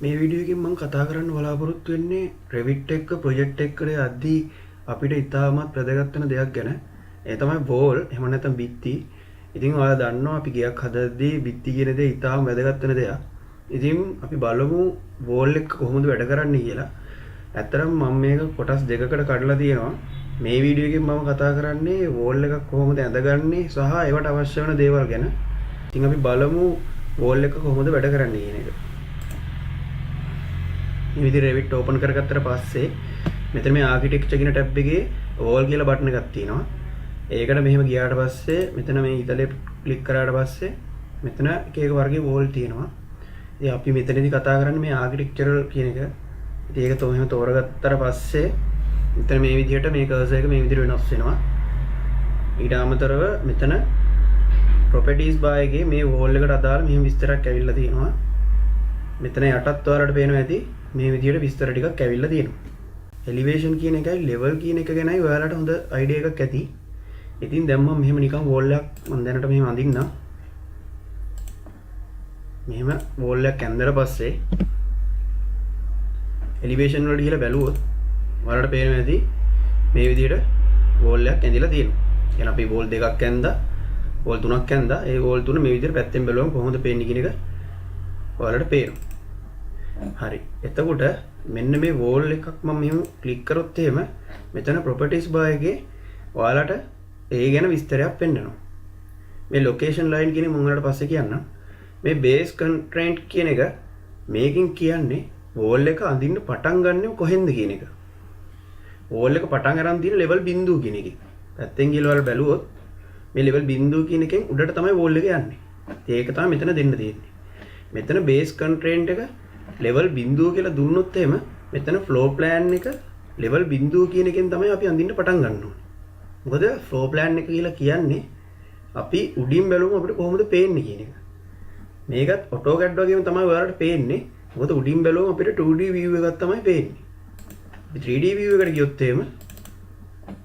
මේ වීඩියෝ එකෙන් මම කතා කරන්න බලාපොරොත්තු වෙන්නේ Revit එක ප්‍රොජෙක්ට් එකකට යද්දී අපිට ඉතාමත් වැදගත් වෙන දෙයක් ගැන. ඒ තමයි wall එහෙම නැත්නම් බිත්ති. ඉතින් ඔයාලා දන්නවා අපි ගයක් හදද්දී බිත්ති කියන දේ ඉතාම වැදගත් වෙන දෙයක්. ඉතින් අපි බලමු wall එක කොහොමද වැඩ කරන්නේ කියලා. ඇත්තටම මම මේක කොටස් දෙකකට කඩලා තියෙනවා. මේ වීඩියෝ එකෙන් මම කතා කරන්නේ wall එකක් කොහොමද ඇඳගන්නේ සහ ඒවට අවශ්‍ය වෙන දේවල් ගැන. ඉතින් අපි බලමු wall එක කොහොමද වැඩ කරන්නේ කියන එක. මේ විදිහට Revit open කරගත්තට පස්සේ මෙතන මේ architecture කියන tab එකේ wall කියලා බටන් එකක් තියෙනවා. ඒකට මෙහෙම ගියාට පස්සේ මෙතන මේ ඉතලේ ක්ලික් කරාට පස්සේ මෙතන එක එක වර්ගයේ wall තියෙනවා. ඉතින් අපි මෙතනදී කතා කරන්නේ මේ architectural කියන එක. ඉතින් ඒක තෝරෙම තෝරගත්තට පස්සේ මෙතන මේ විදිහට මේ cursor එක මේ විදිහට වෙනස් වෙනවා. ඊට අමතරව මෙතන properties bar එකේ මේ wall එකට අදාළ මෙහෙම විස්තරයක් ඇවිල්ලා තියෙනවා. මෙතන යටත් ඔයාලට පේනවා ඇති මේ විදිහට විස්තර ටිකක් ඇවිල්ලා තියෙනවා. elevation කියන එකයි level කියන එක ගැනයි ඔයාලට හොඳ idea එකක් ඇති. ඉතින් දැන් මම මෙහෙම නිකන් wall එකක් මම දැනට මෙහෙම අඳින්නම්. මෙහෙම wall එකක් ඇඳලා පස්සේ elevation වලට ගිහලා බැලුවොත් ඔයාලට පේනවා ඇති මේ විදිහට wall එකක් ඇඳලා තියෙනවා. එහෙනම් අපි wall දෙකක් ඇඳලා wall තුනක් ඇඳලා ඒ wall තුන මේ විදිහට පැත්තෙන් බැලුවම කොහොමද පේන්නේ කියන එක ඔයාලට පේනවා. හරි. එතකොට මෙන්න මේ wall එකක් මම මෙහෙම ක්ලික් කරොත් එහෙම මෙතන properties bar එකේ ඔයාලට ඒ ගැන විස්තරයක් පෙන්නනවා. මේ location line කියන මම ඔයාලට පස්සේ කියන්නම්. මේ base constraint කියන එක මේකෙන් කියන්නේ wall එක අඳින්න පටන් ගන්න කොහෙන්ද කියන එක. wall එක පටන් අරන් තියෙන level බිඳුව කියන එකේ. පැත්තෙන් ගිහලා ඔයාලා බැලුවොත් මේ level බිඳුව කියන එකෙන් උඩට තමයි wall එක යන්නේ. ඒක තමයි මෙතන දෙන්න තියෙන්නේ. මෙතන base constraint එක level බිඳුව කියලා දුන්නොත් එහෙම මෙතන floor plan එක level බිඳුව කියන එකෙන් තමයි අපි අඳින්න පටන් ගන්න ඕනේ. මොකද floor plan එක කියලා කියන්නේ අපි උඩින් බැලුවම අපිට කොහොමද පේන්නේ කියන එක. මේකත් AutoCAD වගේම තමයි ඔයාලට පේන්නේ. මොකද උඩින් බැලුවම අපිට 2D view එකක් තමයි පේන්නේ. අපි 3D view එකට ගියොත් එහෙම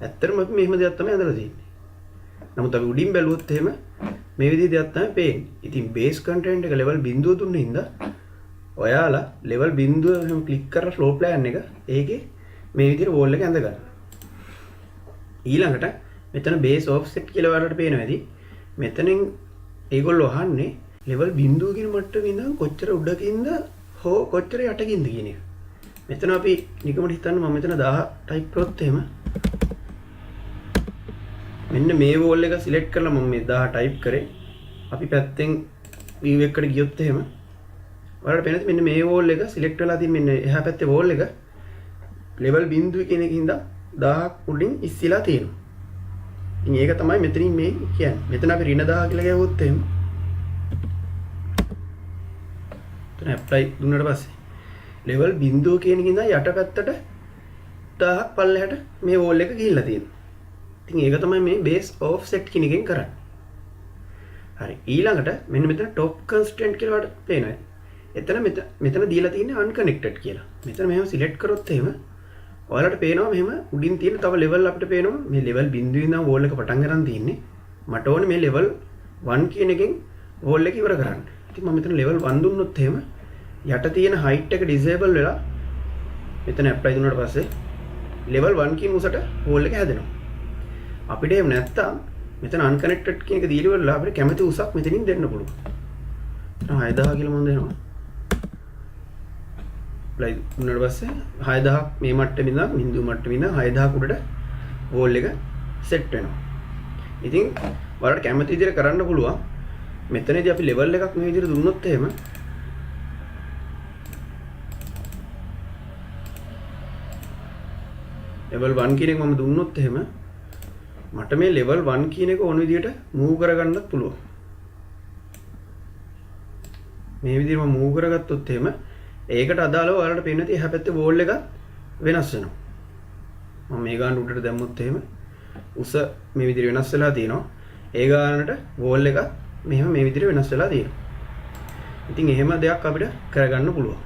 ඇත්තටම අපි මෙහෙම දෙයක් තමයි අඳලා තියෙන්නේ. නමුත් අපි උඩින් බැලුවොත් එහෙම මේ විදිහේ දෙයක් තමයි පේන්නේ. ඉතින් base constraint එක level බිඳුව දුන්නේ හින්දා ඔයාලා level බිඳුව එහෙම ක්ලික් කරලා floor plan එක ඒකේ මේ විදිහට wall එක ඇඳ ගන්න. ඊළඟට මෙතන base offset කියලා ඔයාලට පේනවා ඇති. මෙතනින් ඒගොල්ලෝ අහන්නේ level බිඳුව කියන මට්ටමේ ඉඳන් කොච්චර උඩකින්ද හෝ කොච්චර යටකින්ද කියන එක. මෙතන අපි නිකමට හිතන්න මම මෙතන 1000 type කරොත් එහෙම මෙන්න මේ wall එක select කරලා මම මේ 1000 type කරේ. අපි පැත්තෙන් view එකකට ගියොත් එහෙම ඔයාලට පේනවා මෙන්න මේ wall එක select වෙලා තියෙන මෙන්න එහා පැත්තේ wall එක level බිඳුව කියන එකකින්ද 1000ක් උඩින් ඉස්සිලා තියෙනවා. ඉතින් ඒක තමයි මෙතනින් මේ කියන්නේ. මෙතන අපි ඍණ 1000 කියලා ගියොත් එහෙම එතන apply දුන්නාට පස්සේ level බිඳුව කියන එකකින්ද යට පැත්තට 1000ක් පල්ලෙහාට මේ wall එක ගිහිල්ලා තියෙනවා. ඉතින් ඒක තමයි මේ base offset කියන එකෙන් කරන්නේ. හරි. ඊළඟට මෙන්න මෙතන top constraint කියලා වලට පේනවා. එතන මෙතන දීලා තියෙන්නේ unconnected කියලා. මෙතන මෙහෙම select කරොත් එහෙම ඔයාලට පේනවා මෙහෙම උඩින් තියෙන තව level අපිට පේනවා. මේ level බිඳුවේ ඉඳන් wall එක පටන් ගන්න තියෙන්නේ. මට ඕනේ මේ level 1 කියන එකෙන් wall එක ඉවර කරන්න. ඉතින් මම මෙතන level 1 දුන්නොත් එහෙම යට තියෙන height එක disable වෙලා මෙතන apply දුන්නාට පස්සේ level 1 කියන උසට wall එක හැදෙනවා. අපිට එහෙම නැත්තම් මෙතන unconnected කියන එක දීලා ඉවරලා අපිට කැමති උසක් මෙතනින් දෙන්න පුළුවන්. 6000 කියලා මම දෙනවා. apply දුන්නාට පස්සේ 6000ක් මේ මට්ටමේ ඉඳන් බිඳුව මට්ටමේ ඉඳන් 6000ක් උඩට wall එක set වෙනවා. ඉතින් ඔයාලට කැමති විදිහට කරන්න පුළුවන්. මෙතනදී අපි level එකක් මේ විදිහට දුන්නොත් එහෙම level 1 කියන එක මම දුන්නොත් එහෙම මට මේ level 1 කියන එක ඕන විදිහට move කරගන්නත් පුළුවන්. මේ විදිහට මම move කරගත්තොත් එහෙම ඒකට අදාළව ඔයාලට පේන්න තියෙන එහා පැත්තේ wall එක වෙනස් වෙනවා. මම මේ ගාන උඩට දැම්මොත් එහෙම උස මේ විදිහට වෙනස් වෙලා තියෙනවා. ඒ ගානට wall එක මෙහෙම මේ විදිහට වෙනස් වෙලා තියෙනවා. ඉතින් එහෙම දෙයක් අපිට කරගන්න පුළුවන්.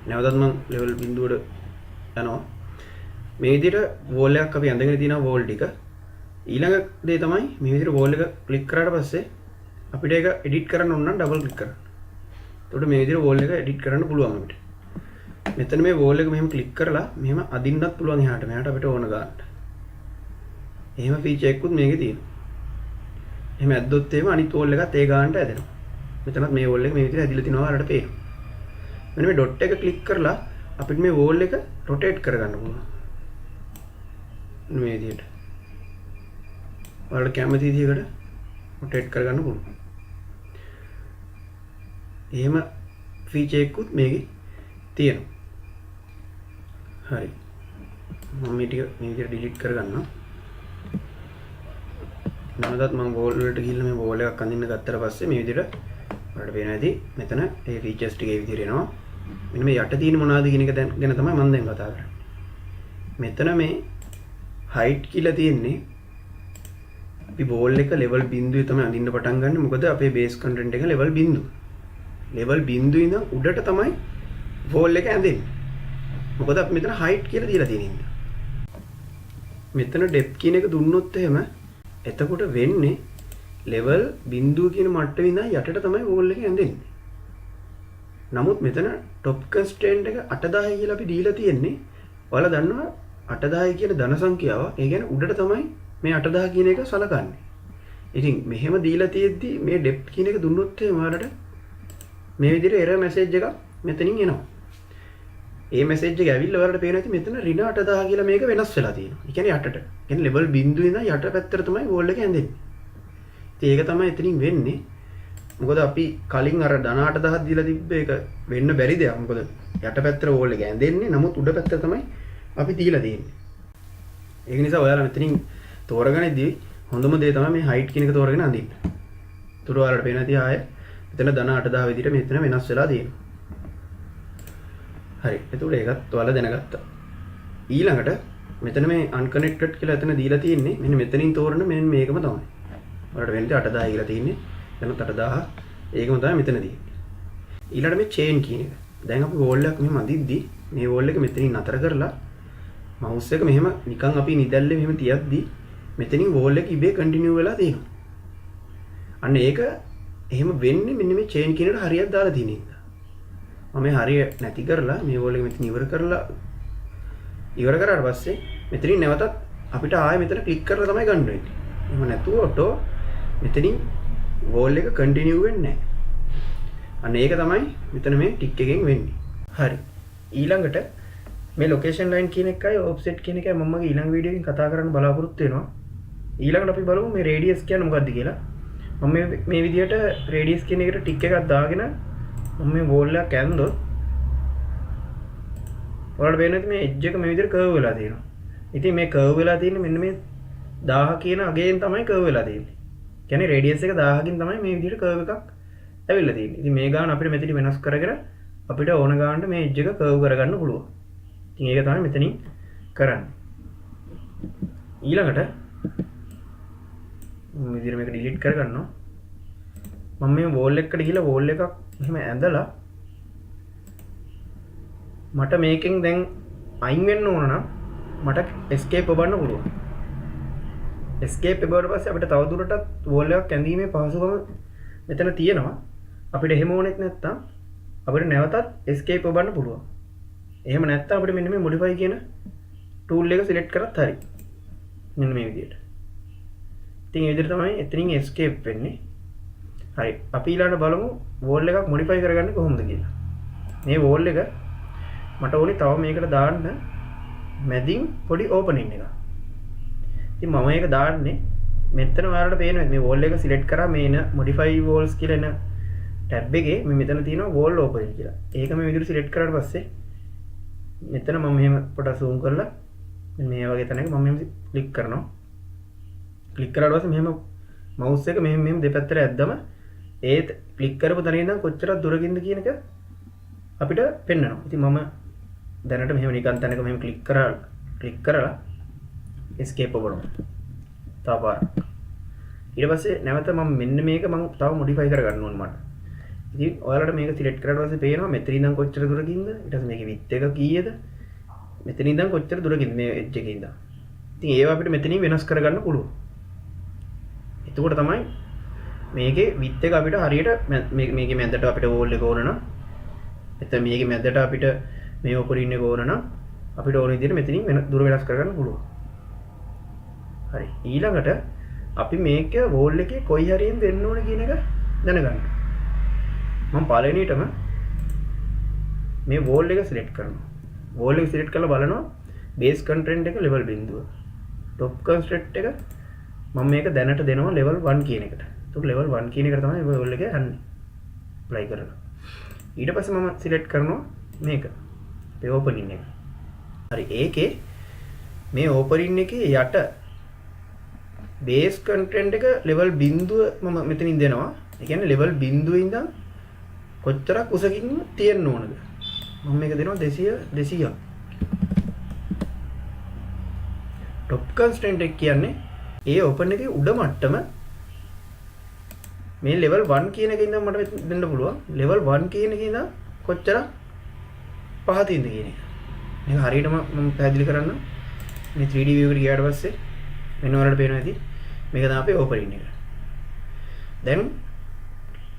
නැවතත් මම level බිඳුවට යනවා. මේ විදිහට wall එකක් අපි අඳගෙන තියෙනවා wall ටික. ඊළඟ දේ තමයි මේ විදිහට wall එක ක්ලික් කරාට පස්සේ අපිට ඒක edit කරන්න ඕන නම් double click කරන්න. එතකොට මේ විදිහට wall එක edit කරන්න පුළුවන් අපිට. මෙතන මේ වෝල් එක මෙහෙම ක්ලික් කරලා මෙහෙම අදින්නත් පුළුවන් එහාට මෙහාට අපිට ඕන ගන්න. එහෙම ෆීචර් එකකුත් මේකේ තියෙනවා. එහෙම ඇද්දොත් එහෙම අනිත් වෝල් එකත් ඒ ගන්නට ඇදෙනවා. මෙතනත් මේ වෝල් එක මේ විදිහට ඇදිලා තිනවා වලට පේනවා. මෙන්න මේ ඩොට් එක ක්ලික් කරලා අපිට මේ වෝල් එක රොටේට් කරගන්න පුළුවන්. මේ විදිහට. ඔයාලට කැමති විදිහකට රොටේට් කරගන්න පුළුවන්. එහෙම ෆීචර් එකකුත් මේකේ තියෙනවා. හරි. මම මේ ටික මේ විදිහට ඩිලීට් කරගන්නවා. නැවතත් මම වෝල් වලට ගිහිල්ලා මේ වෝල් එකක් අඳින්න ගත්තට පස්සේ මේ විදිහට ඔයාලට පේනවා ඇති මෙතන මේ ෆීචර්ස් ටික ඒ විදිහට එනවා. මෙන්න මේ යට තියෙන මොනවද කියන එක ගැන තමයි මම දැන් කතා කරන්නේ. මෙතන මේ height කියලා තියෙන්නේ අපි වෝල් එක level බිඳුවේ තමයි අඳින්න පටන් ගන්න. මොකද අපේ base content එක level බිඳුව. level බිඳුවේ ඉඳන් උඩට තමයි වෝල් එක ඇඳෙන්නේ. මොකද අපි මෙතන height කියලා දීලා තියෙන ඉන්න. මෙතන depth කියන එක දුන්නොත් එහෙම එතකොට වෙන්නේ level බිඳුව කියන මට්ටමේ ඉඳන් යටට තමයි වෝල් එක ඇඳෙන්නේ. නමුත් මෙතන top constraint එක 8000 කියලා අපි දීලා තියෙන්නේ. ඔයාලා දන්නවා 8000 කියන ධන සංඛ්‍යාව. ඒ කියන්නේ උඩට තමයි මේ 8000 කියන එක සලකන්නේ. ඉතින් මෙහෙම දීලා තියෙද්දි මේ depth කියන එක දුන්නොත් එහෙම ඔයාලට මේ විදිහට error message එකක් මෙතනින් එනවා. ඒ message එක ඇවිල්ලා ඔයාලට පේනවා ඉතින් මෙතන ඍණ 8000 කියලා මේක වෙනස් වෙලා තියෙනවා. ඒ කියන්නේ යටට. ඒ කියන්නේ level බිඳුවේ ඉඳන් යට පැත්තට තමයි වෝල් එක ඇඳෙන්නේ. ඉතින් ඒක තමයි එතනින් වෙන්නේ. මොකද අපි කලින් අර ධන 8000 දීලා තිබ්බ එක වෙන්න බැරි දෙයක්. මොකද යට පැත්තට වෝල් එක ඇඳෙන්නේ. නමුත් උඩ පැත්තට තමයි අපි දීලා තියෙන්නේ. ඒක නිසා ඔයාලා මෙතනින් තෝරගනිද්දී හොඳම දේ තමයි මේ height කියන එක තෝරගෙන අඳින්න. ඒතර ඔයාලට පේනවා ඉතින් ආයේ මෙතන ධන 8000 විදිහට මෙතන වෙනස් වෙලා තියෙනවා. හරි. එතකොට ඒකත් ඔයාලා දැනගත්තා. ඊළඟට මෙතන මේ unconnected කියලා එතන දීලා තියෙන්නේ. මෙන්න මෙතනින් තෝරන මෙන්න මේකම තමයි. ඔයාලට වෙන්නේ 8000 කියලා තියෙන්නේ. එතනත් 8000. ඒකම තමයි මෙතන තියෙන්නේ. ඊළඟට මේ chain කියන එක. දැන් අපි වෝල් එකක් මෙහෙම අඳිද්දි මේ වෝල් එක මෙතනින් නතර කරලා mouse එක මෙහෙම නිකන් අපි නිදැල්ලේ මෙහෙම තියද්දි මෙතනින් වෝල් එක ඉබේ කන්ටිනියු වෙලා තියෙනවා. අන්න ඒක එහෙම වෙන්නේ මෙන්න මේ chain කියන එකට හරියට දාලා තියෙන නිසා. මම මේ හරිය නැති කරලා මේ වෝල් එක මෙතන ඉවර කරාට පස්සේ මෙතනින් නැවතත් අපිට ආයෙ මෙතන ක්ලික් කරලා තමයි ගන්න වෙන්නේ. එහෙම නැතුව ඔටෝ මෙතනින් වෝල් එක කන්ටිනියු වෙන්නේ නැහැ. අන්න ඒක තමයි මෙතන මේ ටික් එකෙන් වෙන්නේ. හරි. ඊළඟට මේ ලොකේෂන් ලයින් කියන එකයි ඔෆ්සෙට් කියන එකයි මම මගේ ඊළඟ වීඩියෝ එකකින් කතා කරන්න බලාපොරොත්තු වෙනවා. ඊළඟට අපි බලමු මේ රේඩියස් කියන්නේ මොකක්ද කියලා. මම මේ විදිහට රේඩියස් කියන එකට ටික් එකක් දාගෙන මම මේ වෝල් එකක් ඇඳොත් ඔයාලට පේනවා මේ එජ් එක මේ විදිහට කර්ව් වෙලා තියෙනවා. ඉතින් මේ කර්ව් වෙලා තියෙන්නේ මෙන්න මේ 1000 කියන අගයෙන් තමයි කර්ව් වෙලා තියෙන්නේ. කියන්නේ රේඩියස් එක 1000කින් තමයි මේ විදිහට කර්ව් එකක් ඇවිල්ලා තියෙන්නේ. ඉතින් මේ ගාන අපිට මෙතන වෙනස් කරගෙන අපිට ඕන ගානට මේ එජ් එක කර්ව් කරගන්න පුළුවන්. ඉතින් ඒක තමයි මෙතනින් කරන්නේ. ඊළඟට මම විදිහට මේක ඩිලීට් කරගන්නවා. මම මේ වෝල් එකකට ගිහලා වෝල් එකක් මෙහෙම ඇඳලා මට මේකෙන් දැන් අයින් වෙන්න ඕන නම් මට escape ඔබන්න පුළුවන්. escape ඔබුවට පස්සේ අපිට තවදුරටත් වෝල් එකක් ඇඳීමේ පහසුකම මෙතන තියෙනවා. අපිට එහෙම ඕනෙත් නැත්තම් අපිට නැවතත් escape ඔබන්න පුළුවන්. එහෙම නැත්තම් අපිට මෙන්න මේ modify කියන tool එක select කරත් හරි. මෙන්න මේ විදිහට. ඉතින් මේ විදිහට තමයි එතනින් escape වෙන්නේ. හරි. අපි ඊළඟට බලමු wall එකක් modify කරගන්නේ කොහොමද කියලා. මේ wall එක මට ඕනේ තව මේකට දාන්න මැදින් පොඩි opening එකක්. ඉතින් මම ඒක දාන්නේ මෙතන ඔයාලට පේනවා මේ wall එක select කරා මේ එන modify walls කියලා එන tab එකේ මේ මෙතන තියෙනවා wall opening කියලා. ඒක මේ විදිහට select කරාට පස්සේ මෙතන මම මෙහෙම පොඩක් zoom කරලා මේ වගේ තැනක මම මෙහෙම ක්ලික් කරනවා. ක්ලික් කරාට පස්සේ මෙහෙම mouse එක මෙහෙම දෙපැත්තට ඇද්දම ඒ ක්ලික් කරපු තැන ඉඳන් කොච්චරක් දුරකින්ද කියන එක අපිට පෙන්වනවා. ඉතින් මම දැනට මෙහෙම නිකන් තැනක මෙහෙම ක්ලික් කරලා escape ඔබනවා. තව පාරක්. ඊට පස්සේ නැවත මම මෙන්න මේක මම තව modify කරගන්න ඕන මට. ඉතින් ඔයාලට මේක select කරාට පස්සේ පේනවා මෙතන ඉඳන් කොච්චර දුරකින්ද? ඊට පස්සේ මේකේ width එක කීයද? මෙතන ඉඳන් කොච්චර දුරකින්ද මේ edge එකේ ඉඳන්. ඉතින් ඒවා අපිට මෙතනින් වෙනස් කරගන්න පුළුවන්. එතකොට තමයි මේකේ width එක අපිට හරියට මේකේ මැදට අපිට wall එක ඕන නම් එතන මේකේ මැදට අපිට මේ ඔපරින් එක ඕන නම් අපිට ඕන විදිහට මෙතනින් වෙන දුර වෙනස් කරගන්න පුළුවන්. හරි. ඊළඟට අපි මේක වෝල් එකේ කොයි හරියෙන් දෙන්න ඕන කියන එක දැනගන්න. මම පළවෙනියටම මේ වෝල් එක සිලෙක්ට් කරනවා. වෝල් එක සිලෙක්ට් කරලා බලනවා බේස් කන්ට්‍රෙන්ට් එක ලෙවල් බිඳුව. টොප් කන්ස්ට්‍රක්ට් එක මම මේක දැනට දෙනවා ලෙවල් 1 කියන එකට. ඒක ලෙවල් 1 කියන එකට තමයි වෝල් එක යන්නේ. apply කරනවා. ඊට පස්සේ මම සිලෙක්ට් කරනවා මේක. මේ ඕපනින් එක. හරි. ඒකේ මේ ඕපනින් එකේ යට බේස් කන්ට්‍රෙන්ට් එක ලෙවල් බිඳුව මම මෙතනින් දෙනවා. ඒ කියන්නේ ලෙවල් බිඳුවේ ඉඳන් කොච්චරක් උසකින් තියෙන්න ඕනද? මම මේක දෙනවා 200ක්. টොප් කන්ස්ට්‍රෙන්ට් එක කියන්නේ ඒ ඕපන් එකේ උඩ මට්ටම මේ level 1 කියන එකේ ඉඳන් මට දෙන්න පුළුවන්. level 1 කියන එකේ ඉඳන් කොච්චරක් පහතින්ද කියන එක. මේක හරියටම මම පැහැදිලි කරන්න. මේ 3D view එකට ගියාට පස්සේ මෙන්න වලට පේනවා ඇති. මේක තමයි අපේ ඕපනින් එක. දැන්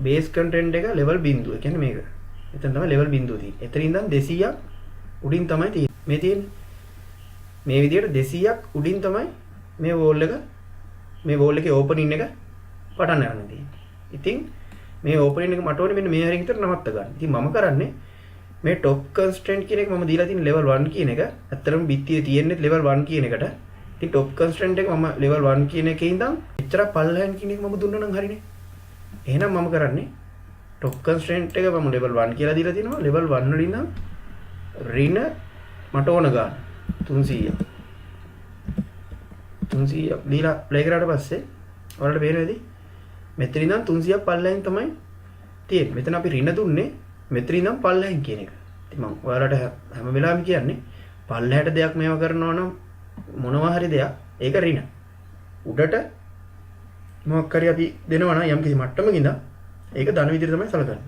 බේස් කන්ටෙන්ට් එක level බිඳුව. ඒ කියන්නේ මේක. එතන තමයි level බිඳුව තියෙන්නේ. එතන ඉඳන් 200ක් උඩින් තමයි තියෙන්නේ. මේ තියෙන්නේ. මේ විදිහට 200ක් උඩින් තමයි මේ වෝල් එක මේ වෝල් එකේ ඕපනින් එක පටන් ගන්න තියෙන්නේ. ඉතින් මේ ඕපනින් එක මට ඕනේ මෙන්න මේ හරියට විතර නවත්ත ගන්න. ඉතින් මම කරන්නේ මේ টොප් කන්ස්ට්‍රෙන්ට් කියන එක මම දීලා තියෙන level 1 කියන එක. ඇත්තටම බිත්තියේ තියෙන්නේ level 1 කියන එකට. ඉතින් টොප් කන්ස්ට්‍රෙන්ට් එක මම level 1 කියන එකේ ඉඳන් එච්චර පල්ලෙහාන් කියන එක මම දුන්නා නම් හරිනේ. එහෙනම් මම කරන්නේ টොප් කන්ස්ට්‍රෙන්ට් එක මම level 1 කියලා දීලා තිනවා. level 1 වල ඉඳන් ඍණ මට ඕන ගන්න 300ක්. 300ක් දීලා ප්ලේ කරාට පස්සේ ඔයාලට පේනවද? මෙතන ඉඳන් 300ක් පල්ලෙහාන් තමයි තියෙන්නේ. මෙතන අපි ඍණ දුන්නේ මෙතන ඉඳන් පල්ලෙහාන් කියන එක. ඉතින් මම ඔයාලට හැම වෙලාවෙම කියන්නේ පල්ලෙහාට දෙයක් මේව කරනවා නම් මොනවා හරි දෙයක් ඒක ඍණ. උඩට මොකක් හරි අපි දෙනවා නම් යම්කිසි මට්ටමක ඉඳන් ඒක ධන විදිහට තමයි සලකන්නේ.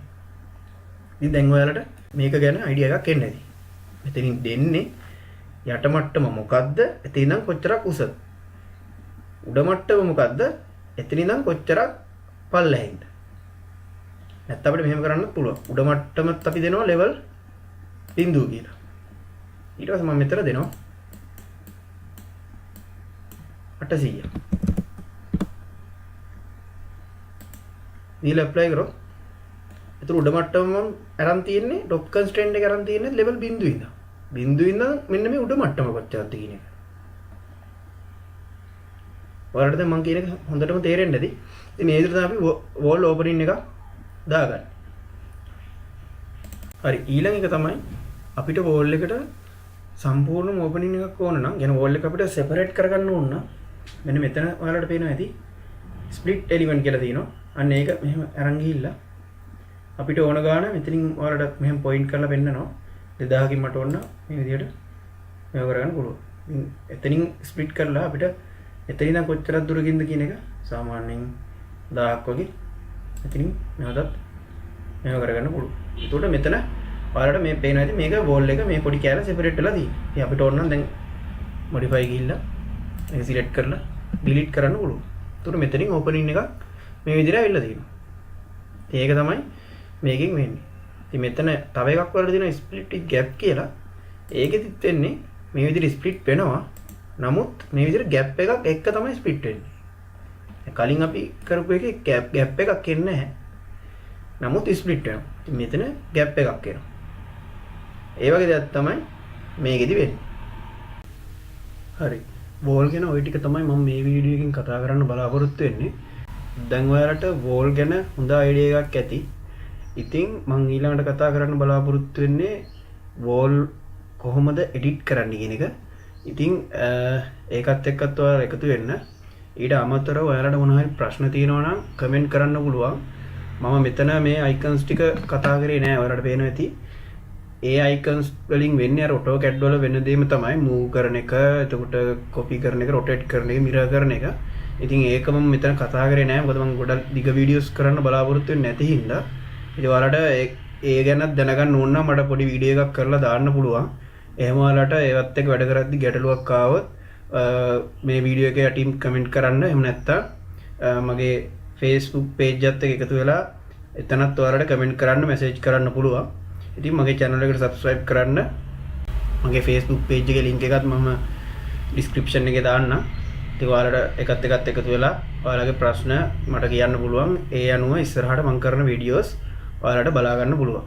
ඉතින් දැන් ඔයාලට මේක ගැන අයිඩියා එකක් එන්න ඇති. මෙතනින් දෙන්නේ යට මට්ටම මොකද්ද? එතන ඉඳන් කොච්චරක් උසද? උඩ මට්ටම මොකද්ද? එතන ඉඳන් කොච්චරක් පල්ලෙහින්ද? නැත්නම් අපිට මෙහෙම කරන්නත් පුළුවන්. උඩ මට්ටමත් අපි දෙනවා level බිඳුව කියලා. ඊට පස්සේ මම මෙතන දෙනවා 800. දීලා apply කරොත් ඒතර උඩ මට්ටම මම අරන් තියෙන්නේ top constraint එක අරන් තියෙන්නේ level බිඳුව ඉඳන්. බිඳුව ඉඳන් මෙන්න මේ උඩ මට්ටම කොච්චරද කියන එක. ඔයාලට දැන් මම කියන එක හොඳටම තේරෙන්න ඇති. ඉතින් මේ විදිහට තමයි අපි wall opening එක දාගන්නේ. හරි ඊළඟ එක තමයි අපිට wall එකට සම්පූර්ණ opening එකක් ඕන නම් يعني wall එක අපිට separate කරගන්න ඕන නම් මෙන්න මෙතන ඔයාලට පේනවා ඇති split element කියලා තියෙනවා. අන්න ඒක මෙහෙම අරන් ගිහිල්ලා අපිට ඕන ගාන මෙතනින් ඔයාලට මෙහෙම point කරලා පෙන්නනවා. 2000කින් මට ඕන මේ විදිහට මේව කරගන්න පුළුවන්. එතනින් split කරලා අපිට එතනින් ඉඳන් කොච්චරක් දුරකින්ද කියන එක සාමාන්‍යයෙන් 1000ක් වගේ එතනින් නැවතත් මේව කරගන්න පුළුවන්. ඒකට මෙතන ඔයාලට මේ පේනවා ඇති මේක wall එක මේ පොඩි කැල separate වෙලා තියෙනවා. ඉතින් අපිට ඕන නම් දැන් modify ගිහිල්ලා මේක select කරලා delete කරන්න පුළුවන්. ඒකට මෙතනින් opening එකක් මේ විදිහට ඇවිල්ලා තියෙනවා. ඉතින් ඒක තමයි මේකෙන් වෙන්නේ. ඉතින් මෙතන තව එකක් වල දෙනවා split with gap කියලා. ඒකෙදිත් වෙන්නේ මේ විදිහට split වෙනවා. නමුත් මේ විදිහට gap එකක් එක්ක තමයි split වෙන්නේ. කලින් අපි කරපු එකේ gap එකක් එන්නේ නැහැ. නමුත් split වෙනවා. ඉතින් මෙතන gap එකක් එනවා. ඒ වගේ දෙයක් තමයි මේකෙදි වෙන්නේ. හරි. wall ගැන ওই ටික තමයි මම මේ වීඩියෝ එකකින් කතා කරන්න බලාපොරොත්තු වෙන්නේ. දැන් ඔයාලට wall ගැන හොඳ අයිඩියා එකක් ඇති. ඉතින් මම ඊළඟට කතා කරන්න බලාපොරොත්තු වෙන්නේ wall කොහොමද edit කරන්න කියන එක. ඉතින් ඒකත් එක්කත් ඔයාලා එකතු වෙන්න. ඊට අමතරව ඔයාලට මොනවා හරි ප්‍රශ්න තියෙනවා නම් කමෙන්ට් කරන්න පුළුවන්. මම මෙතන මේ icons ටික කතා කරේ නෑ. ඔයාලට පේනවා ඇති. ඒ icons වලින් වෙන්නේ අර AutoCAD වල වෙන දෙයක්ම තමයි move කරන එක, එතකොට copy කරන එක, rotate කරන එක, mirror කරන එක. ඉතින් ඒක මම මෙතන කතා කරේ නෑ. මොකද මම ගොඩක් දිග වීඩියෝස් කරන්න බලාපොරොත්තු වෙන්නේ නැති හින්දා. ඉතින් ඔයාලට ඒ ගැනත් දැනගන්න ඕන නම් මට පොඩි වීඩියෝ එකක් කරලා දාන්න පුළුවන්. එහෙම ඔයාලට ඒවත් එක්ක වැඩ කරද්දි ගැටලුවක් ආවොත් මේ වීඩියෝ එකේ යටින් කමෙන්ට් කරන්න. එහෙම නැත්නම් මගේ Facebook page එකත් එක්ක එකතු වෙලා එතනත් ඔයාලට කමෙන්ට් කරන්න, මැසේජ් කරන්න පුළුවන්. ඉතින් මගේ channel එකට subscribe කරන්න. මගේ Facebook page එකේ link එකත් මම description එකේ දාන්නම්. ඉතින් ඔයාලට එකත් එකතු වෙලා ඔයාලගේ ප්‍රශ්න මට කියන්න පුළුවන්. ඒ අනුව ඉස්සරහට මම කරන videos ඔයාලට බලා ගන්න පුළුවන්.